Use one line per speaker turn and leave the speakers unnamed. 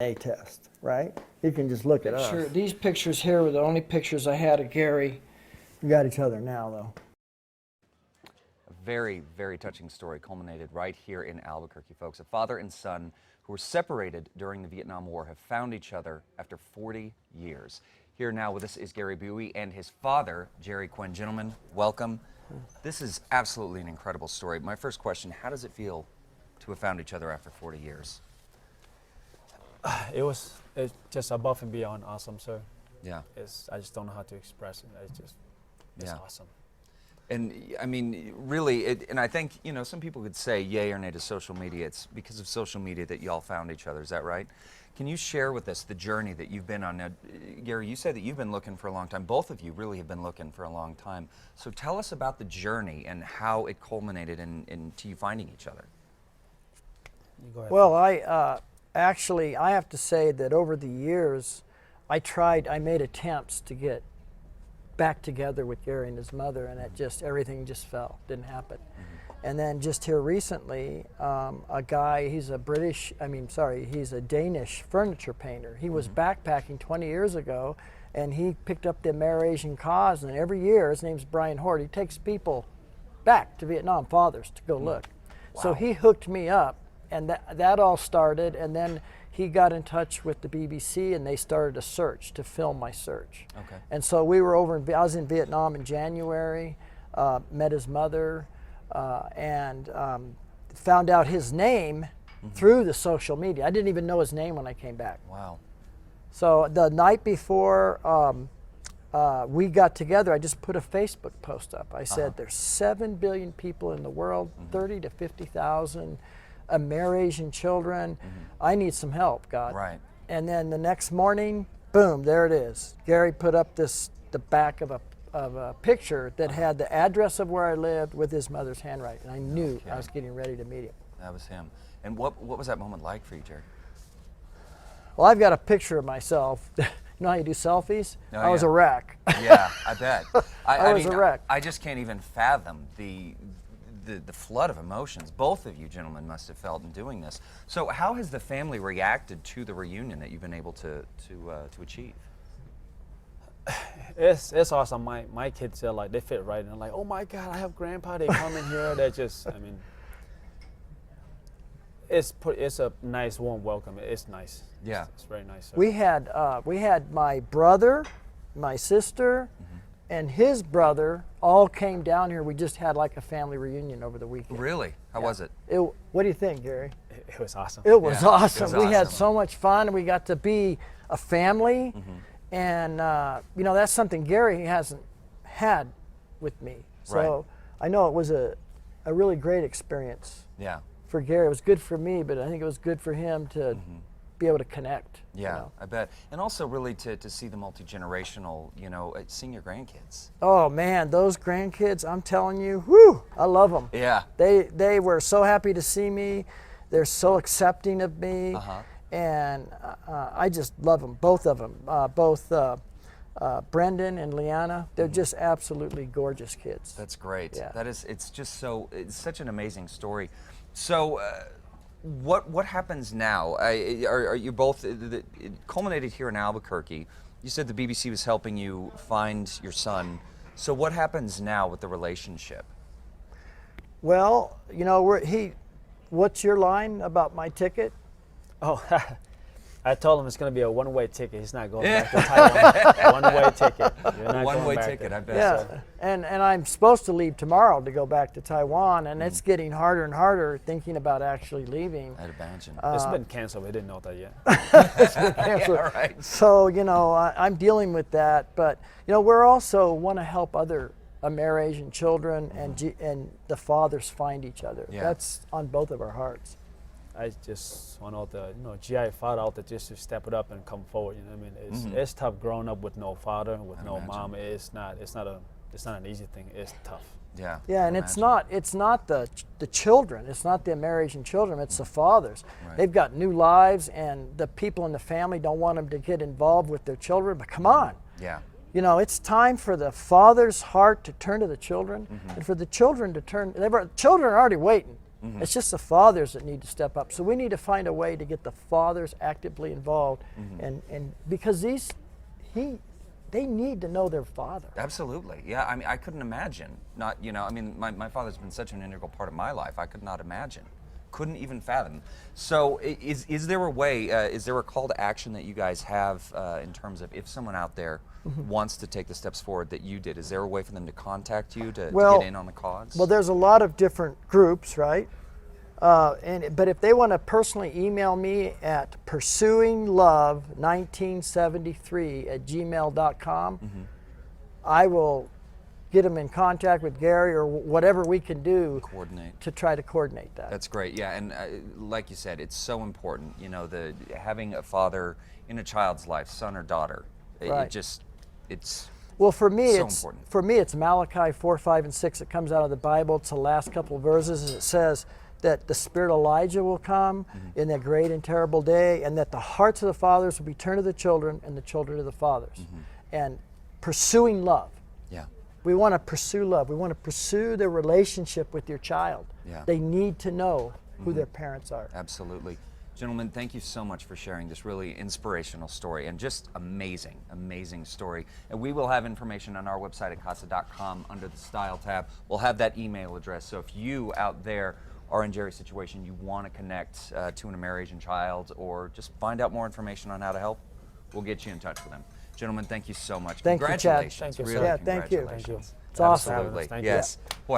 A test, right? You can just look at us.
Sure. These pictures here were the only pictures I had of Gary.
We got each other now, though.
A very, very touching story culminated right here in Albuquerque, folks. A father and son who were separated during the Vietnam War have found each other after 40 years. Here now with us is Gary Bowie and his father, Jerry Quinn. Gentlemen, welcome. This is absolutely an incredible story. My first question, how does it feel to have found each other after 40 years?
It's just above and beyond awesome, sir.
Yeah.
I just don't know how to express it. It's awesome.
And I mean, really, and I think, you know, some people could say yay or nay to social media. It's because of social media that y'all found each other. Is that right? Can you share with us the journey that you've been on? Now, Gary, you said that you've been looking for a long time. Both of you really have been looking for a long time. So tell us about the journey and how it culminated into you finding each other.
You go ahead.
Well, actually, I have to say that over the years, I made attempts to get back together with Gary and his mother, and everything just fell, didn't happen. Mm-hmm. And then just here recently, a guy, he's a Danish furniture painter. He was backpacking 20 years ago, and he picked up the Amer-Asian cause, and every year, his name's Brian Hort, he takes people back to Vietnam, fathers, to go look. Wow. So he hooked me up, and that all started, and then he got in touch with the BBC, and they started a search to film my search. Okay. And so we were I was in Vietnam in January, met his mother, and found out his name through the social media. I didn't even know his name when I came back.
Wow.
So the night before we got together, I just put a Facebook post up. I said, there's 7 billion people in the world, 30 to 50,000 Amer-Asian children. I need some help, God.
Right.
And then the next morning, boom, there it is. Gary put up the back of a picture that had the address of where I lived with his mother's handwriting. And I knew I was getting ready to meet him.
That was him. And what was that moment like for you, Jerry?
Well, I've got a picture of myself. You know how you do selfies?
Oh,
I was a wreck.
Yeah, I bet.
I was a wreck.
I just can't even fathom the flood of emotions both of you gentlemen must have felt in doing this. So how has the family reacted to the reunion that you've been able to achieve?
It's awesome. My kids are like, they fit right in. Like, oh my God, I have grandpa. They come in here. They're just, I mean, it's a nice warm welcome. It's nice.
Yeah,
it's very nice. So.
We had my brother, my sister, and his brother all came down here. We just had like a family reunion over the weekend.
Really? How was it?
What do you think, Gary?
It was awesome.
It was awesome.
It was
we had so much fun. We got to be a family, and you know, that's something Gary hasn't had with me. So I know it was a really great experience.
Yeah.
For Gary, it was good for me, but I think it was good for him to be able to connect.
Yeah,
you know?
I bet. And also really to see the multi-generational, you know, seeing your grandkids.
Oh man, those grandkids, I'm telling you, whoo, I love them.
Yeah.
They were so happy to see me. They're so accepting of me. And I just love them, both of them. Both Brendan and Leanna, they're just absolutely gorgeous kids.
That's great.
Yeah.
It's such an amazing story. So, what happens now? Are you both, it culminated here in Albuquerque. You said the BBC was helping you find your son. So what happens now with the relationship?
Well, you know, what's your line about my ticket?
Oh, I told him it's going to be a one-way ticket. He's not going back to Taiwan. One-way ticket. You're not
One-way
going back
ticket,
there.
I bet.
Yeah,
So.
and I'm supposed to leave tomorrow to go back to Taiwan, and it's getting harder and harder thinking about actually leaving.
I'd imagine.
It's been canceled. We didn't know that yet.
It's been canceled.
Yeah, right.
So, you know, I'm dealing with that, but, you know, we're also want to help other Amer-Asian children and the fathers find each other.
Yeah.
That's on both of our hearts.
I just want all the GI father out there just to step it up and come forward. You know what I mean? It's tough growing up with no father, with no mom. It's not an easy thing. It's tough.
Yeah.
Yeah, and it's not the children. It's not the Amer-Asian children. It's the fathers.
Right.
They've got new lives, and the people in the family don't want them to get involved with their children. But come on.
Yeah.
You know, it's time for the father's heart to turn to the children, and for the children to turn. Children are already waiting. It's just the fathers that need to step up. So we need to find a way to get the fathers actively involved, and because they need to know their father.
Absolutely. Yeah, I mean, I couldn't imagine not, you know, I mean, my father's been such an integral part of my life. I could not imagine. Couldn't even fathom. So is there a way, is there a call to action that you guys have in terms of if someone out there wants to take the steps forward that you did, is there a way for them to contact you to get in on the cause?
Well, there's a lot of different groups, right? But if they want to personally email me at pursuinglove1973@gmail.com, I will get them in contact with Gary or whatever we can do to try to coordinate that.
That's great. Yeah, and like you said, it's so important. You know, having a father in a child's life, son or daughter, it's
well, for me,
so important.
It's Malachi 4, 5, and 6. It comes out of the Bible. It's the last couple of verses, and it says that the spirit of Elijah will come in that great and terrible day, and that the hearts of the fathers will be turned to the children, and the children to the fathers. And pursuing love.
Yeah.
We want to pursue love. We want to pursue the relationship with your child.
Yeah.
They need to know who their parents are.
Absolutely. Gentlemen, thank you so much for sharing this really inspirational story and just amazing, amazing story. And we will have information on our website at casa.com under the Style tab. We'll have that email address. So if you out there are in Jerry's situation, you want to connect to an Amerasian child or just find out more information on how to help, we'll get you in touch with them. Gentlemen, thank you so much.
Thank you, Chad.
Congratulations.
Thank you,
Really,
sir. Yeah, thank you.
congratulations.
It's awesome.
Absolutely.
Thank you.
Yes. Boy,